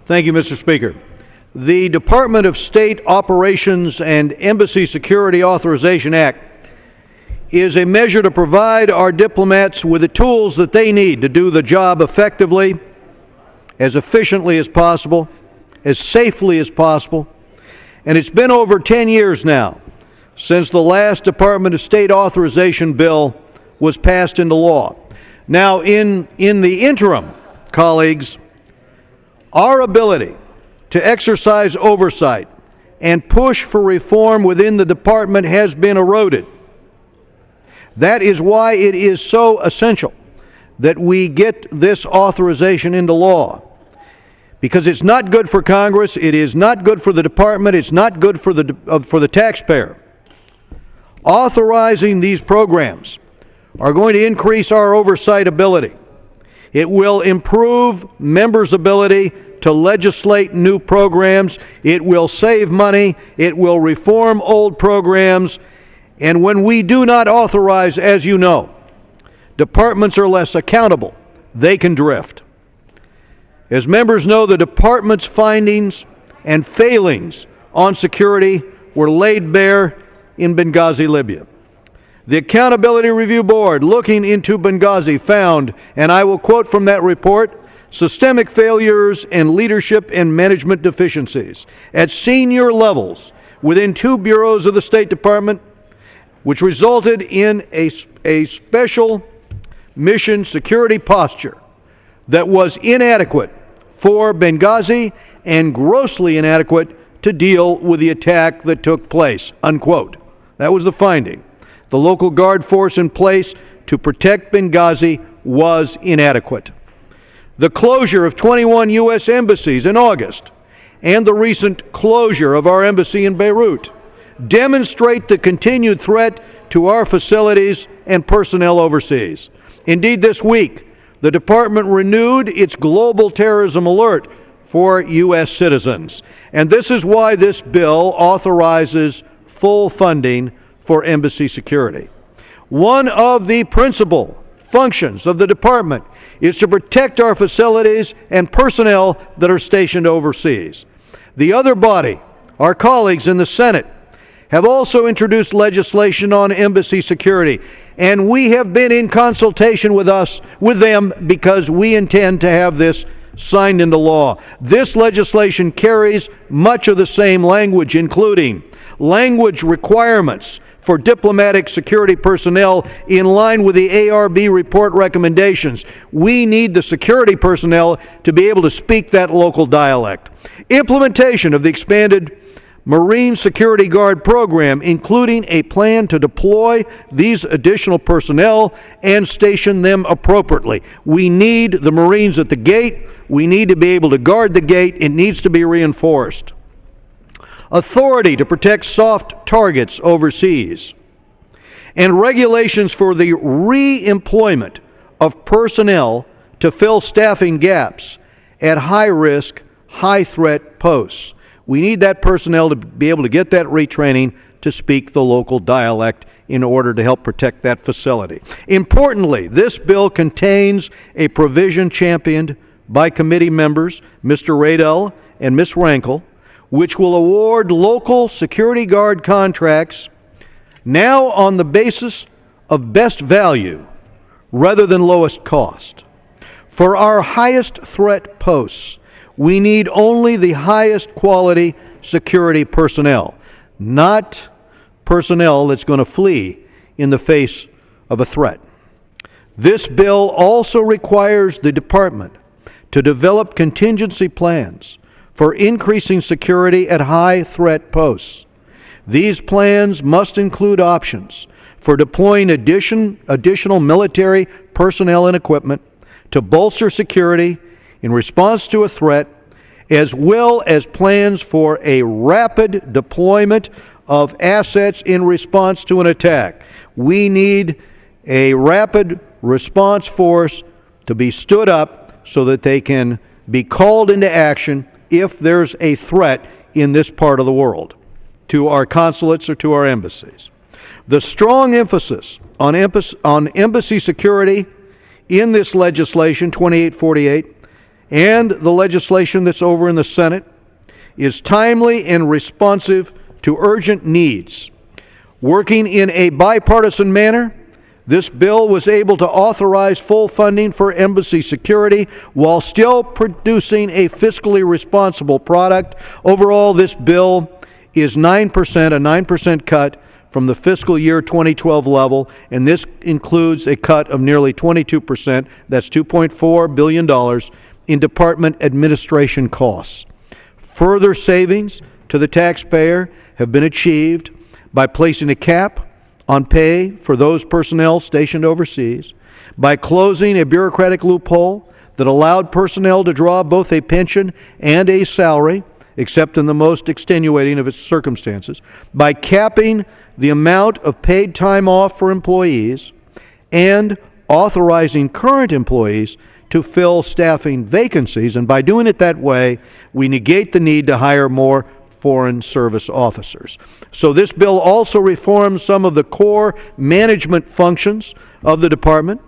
Thank you, Mr. Speaker. The Department of State Operations and Embassy Security Authorization Act is a measure to provide our diplomats with the tools that they need to do the job effectively, as efficiently as possible, as safely as possible. And it's been over 10 years now since the last Department of State authorization bill was passed into law. Now, in the interim, colleagues, our ability to exercise oversight and push for reform within the department has been eroded. That is why it is so essential that we get this authorization into law, because it's not good for Congress, it is not good for the department, it's not good for the taxpayer. Authorizing these programs are going to increase our oversight ability. It will improve members' ability to legislate new programs. It will save money. It will reform old programs. And when we do not authorize, as you know, departments are less accountable. They can drift. As members know, the department's findings and failings on security were laid bare in Benghazi, Libya. The Accountability Review Board, looking into Benghazi, found, and I will quote from that report, systemic failures and leadership and management deficiencies at senior levels within two bureaus of the State Department, which resulted in a special mission security posture that was inadequate for Benghazi and grossly inadequate to deal with the attack that took place, unquote. That was the finding. The local guard force in place to protect Benghazi was inadequate. The closure of 21 U.S. embassies in August and the recent closure of our embassy in Beirut demonstrate the continued threat to our facilities and personnel overseas. Indeed, this week, the department renewed its global terrorism alert for U.S. citizens. And this is why this bill authorizes full funding for embassy security. One of the principal functions of the department is to protect our facilities and personnel that are stationed overseas. The other body, our colleagues in the Senate, have also introduced legislation on embassy security, and we have been in consultation with them because we intend to have this signed into law. This legislation carries much of the same language, including language requirements for diplomatic security personnel in line with the ARB report recommendations. We need the security personnel to be able to speak that local dialect. Implementation of the expanded Marine Security Guard program, including a plan to deploy these additional personnel and station them appropriately. We need the Marines at the gate. We need to be able to guard the gate. It needs to be reinforced. Authority to protect soft targets overseas, and regulations for the re-employment of personnel to fill staffing gaps at high-risk, high-threat posts. We need that personnel to be able to get that retraining to speak the local dialect in order to help protect that facility. Importantly, this bill contains a provision championed by committee members, Mr. Radel and Ms. Rankel, which will award local security guard contracts now on the basis of best value rather than lowest cost. For our highest threat posts, we need only the highest quality security personnel, not personnel that's going to flee in the face of a threat. This bill also requires the department to develop contingency plans for increasing security at high-threat posts. These plans must include options for deploying additional military personnel and equipment to bolster security in response to a threat, as well as plans for a rapid deployment of assets in response to an attack. We need a rapid response force to be stood up so that they can be called into action if there's a threat in this part of the world to our consulates or to our embassies. The strong emphasis on embassy security in this legislation, 2848, and the legislation that's over in the Senate is timely and responsive to urgent needs. Working in a bipartisan manner, this bill was able to authorize full funding for embassy security while still producing a fiscally responsible product. Overall, this bill is 9%, a 9% cut from the fiscal year 2012 level, and this includes a cut of nearly 22%, that's $2.4 billion, in department administration costs. Further savings to the taxpayer have been achieved by placing a cap on pay for those personnel stationed overseas, by closing a bureaucratic loophole that allowed personnel to draw both a pension and a salary, except in the most extenuating of its circumstances, by capping the amount of paid time off for employees, and authorizing current employees to fill staffing vacancies. And by doing it that way, we negate the need to hire more Foreign Service officers. So this bill also reforms some of the core management functions of the department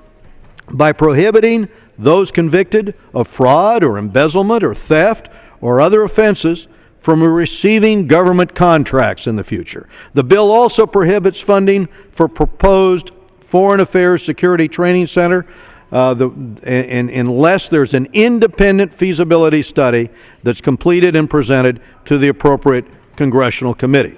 by prohibiting those convicted of fraud or embezzlement or theft or other offenses from receiving government contracts in the future. The bill also prohibits funding for proposed Foreign Affairs Security Training Center unless there's an independent feasibility study that's completed and presented to the appropriate congressional committee.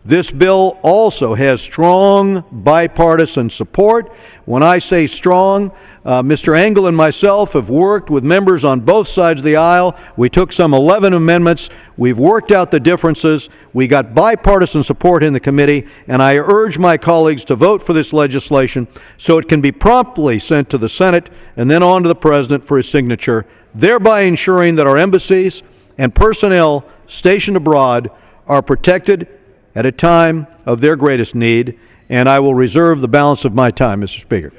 This bill also has strong bipartisan support. When I say strong, Mr. Engel and myself have worked with members on both sides of the aisle. We took some 11 amendments. We've worked out the differences. We got bipartisan support in the committee, and I urge my colleagues to vote for this legislation so it can be promptly sent to the Senate and then on to the President for his signature, thereby ensuring that our embassies and personnel stationed abroad are protected at a time of their greatest need. And I will reserve the balance of my time, Mr. Speaker.